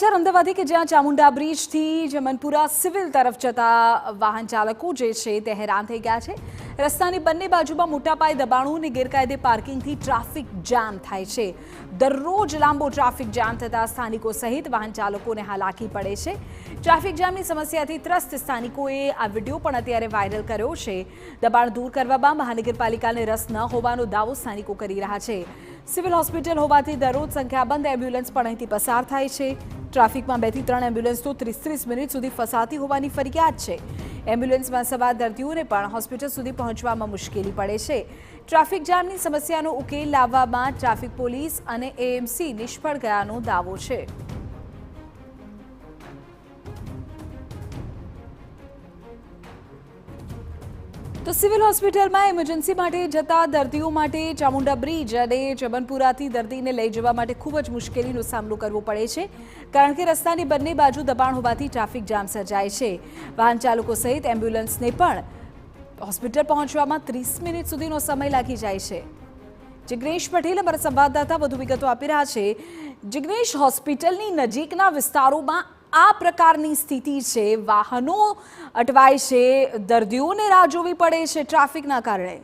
અમદાવાદ કે જ્યાં ચામુંડા બ્રિજથી જમનપુરા સિવિલ તરફ જતા વાહન ચાલકો જે છે તે હેરાન થઈ ગયા છે। રસ્તાની બંને બાજુમાં મોટા પાયે દબાણો અને ગેરકાયદે પાર્કિંગથી ટ્રાફિક જામ થાય છે। દરરોજ લાંબો ટ્રાફિક જામ થતા સ્થાનિકો સહિત વાહન ચાલકોને હાલાકી પડે છે। ટ્રાફિક જામની સમસ્યાથી ત્રસ્ત સ્થાનિકોએ આ વિડીયો પણ અત્યારે વાયરલ કર્યો છે। દબાણ દૂર કરવામાં મહાનગરપાલિકાને રસ ન હોવાનો દાવો સ્થાનિકો કરી રહ્યા છે। સિવિલ હોસ્પિટલ હોવાથી દરરોજ સંખ્યાબંધ એમ્બ્યુલન્સ પણ અહીંથી પસાર થાય છે। ટ્રાફિકમાં 2 થી 3 એમ્બ્યુલન્સ તો 30 મિનિટ સુધી ફસાતી હોવાની ફરિયાદ છે। એમ્બ્યુલન્સમાં સવાર દર્દીઓને પણ હોસ્પિટલ સુધી પહોંચવામાં મુશ્કેલી પડે છે। ટ્રાફિક જામની સમસ્યાનો ઉકેલ લાવવામાં ટ્રાફિક પોલીસ અને એએમસી નિષ્ફળ ગયાનો દાવો છે। તો સિવિલ હોસ્પિટલમાં ઇમરજન્સી માટે જતા દર્દીઓ માટે ચામુંડા બ્રિજ અને જમનપુરાથી દર્દીને લઈ જવા માટે ખૂબ જ મુશ્કેલીનો સામનો કરવો પડે છે, કારણ કે રસ્તાની બંને બાજુ દબાણ હોવાથી ટ્રાફિક જામ સર્જાય છે। વાહન ચાલકો સહિત એમ્બ્યુલન્સને પણ હોસ્પિટલ પહોંચવામાં 30 મિનિટ સુધીનો સમય લાગી જાય છે। જિગ્નેશ પટેલ અમારા સંવાદદાતા વધુ વિગતો આપી રહ્યા છે। જિગ્નેશ, હોસ્પિટલની નજીકના વિસ્તારોમાં આ પ્રકારની સ્થિતિ છે, વાહનો અટવાય છે, દર્દીઓને રાહ જોવી પડે છે ટ્રાફિકના કારણે।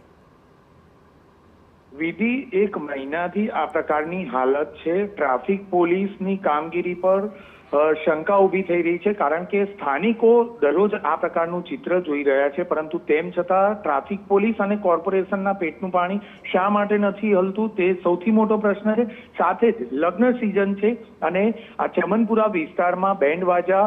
વિધિ 1 મહિનાથી આ પ્રકારની હાલત છે। ટ્રાફિક પોલીસની કામગીરી પર શંકા ઊભી થઈ રહી છે, કારણ કે સ્થાનિકો દરરોજ આ પ્રકારનું ચિત્ર જોઈ રહ્યા છે, પરંતુ તેમ છતાં ટ્રાફિક પોલીસ અને કોર્પોરેશનના પેટનું પાણી શા માટે નથી હલતું તે સૌથી મોટો પ્રશ્ન છે। સાથે જ લગ્ન સિઝન છે અને આ ચમનપુરા વિસ્તારમાં બેન્ડ વાજા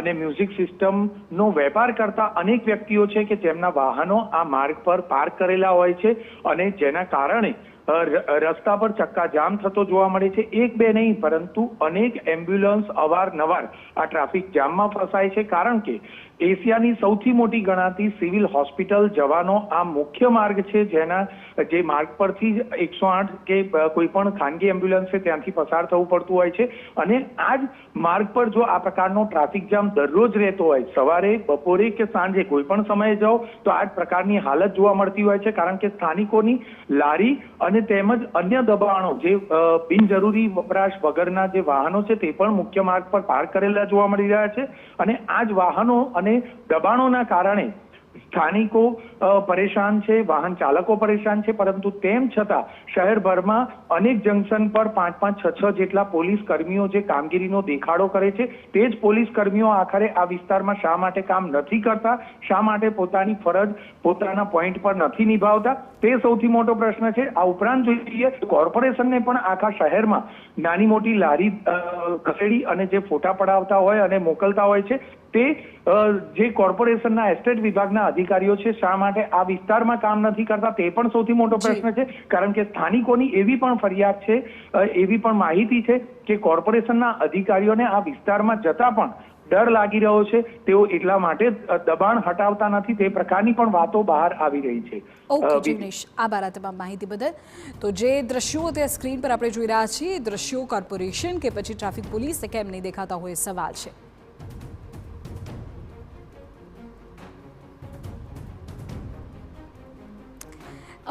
અને મ્યુઝિક સિસ્ટમનો વેપાર કરતા અનેક વ્યક્તિઓ છે કે જેમના વાહનો આ માર્ગ પર પાર્ક કરેલા હોય છે અને જેના કારણે રસ્તા પર ચક્કાજામ થતો જોવા મળે છે। 1-2 નહીં, પરંતુ અનેક એમ્બ્યુલન્સ અવારનવાર આ ટ્રાફિક જામમાં ફસાય છે, કારણ કે એશિયાની સૌથી મોટી ગણાતી સિવિલ હોસ્પિટલ જવાનો આ મુખ્ય માર્ગ છે, જે માર્ગ પરથી 108 કે કોઈ પણ ખાનગી એમ્બ્યુલન્સ છે ત્યાંથી પસાર થવું પડતું હોય છે। અને આ જ માર્ગ પર જો આ પ્રકારનો ટ્રાફિક જામ દરરોજ રહેતો હોય, સવારે, બપોરે કે સાંજે કોઈ પણ સમયે જાઓ તો આ જ પ્રકારની હાલત જોવા મળતી હોય છે, કારણ કે સ્થાનિકોની લારી અને તેમજ અન્ય દબાણો, જે બિનજરૂરી વપરાશ વગરના જે વાહનો છે તે પણ મુખ્ય માર્ગ પર પાર્ક કરેલા જોવા મળી રહ્યા છે। અને આ જ વાહનો અને દબાણોના કારણે સ્થાનિકો પરેશાન છે, વાહન ચાલકો પરેશાન છે, પરંતુ તેમ છતાં શહેરભરમાં અનેક જંકશન પર 5-5, 6-6 જેટલા પોલીસ કર્મીઓ જે કામગીરીનો દેખાડો કરે છે, તે જ પોલીસ કર્મીઓ આખરે આ વિસ્તારમાં શા માટે કામ નથી કરતા, શા માટે પોતાની ફરજ પોતાના પોઈન્ટ પર નથી નિભાવતા, તે સૌથી મોટો પ્રશ્ન છે। આ ઉપરાંત જોઈએ કોર્પોરેશનને પણ આખા શહેરમાં નાની મોટી લારી ખસેડી અને જે ફોટા પડાવતા હોય અને મોકલતા હોય છે, તે જે કોર્પોરેશનના એસ્ટેટ વિભાગના અધિકારીઓ છે શા માટે આ વિસ્તારમાં કામ નથી કરતા તે પણ સૌથી મોટો પ્રશ્ન છે, કારણ કે સ્થાનિકોની એવી પણ ફરિયાદ છે, એવી પણ માહિતી છે કે કોર્પોરેશનના અધિકારીઓને આ વિસ્તારમાં જતા પણ ડર લાગી રહ્યો છે, તેઓ એટલા માટે દબાણ હટાવતા નથી, તે પ્રકારની પણ વાતો બહાર આવી રહી છે। ઓકે જિગ્નેશ, આભાર આ તમામ માહિતી બદલ। તો જે દ્રશ્યો તે સ્ક્રીન પર આપણે જોઈ રહ્યા છીએ, દ્રશ્યો કોર્પોરેશન કે પછી ટ્રાફિક પોલીસને કેમ નહીં દેખાતા હોય સવાલ છે।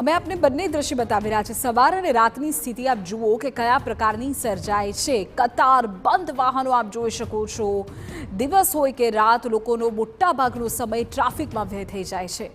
અમે આપને બંને દ્રશ્ય બતાવી રહ્યા છે। સવાર અને રાતની સ્થિતિ આપ જુઓ કે કયા પ્રકારની સર્જાય છે। કતાર બંધ વાહનો આપ જોઈ શકો છો। દિવસ હોય કે રાત, લોકોનો મોટા ભાગનો સમય ટ્રાફિકમાં વ્યય થઈ જાય છે।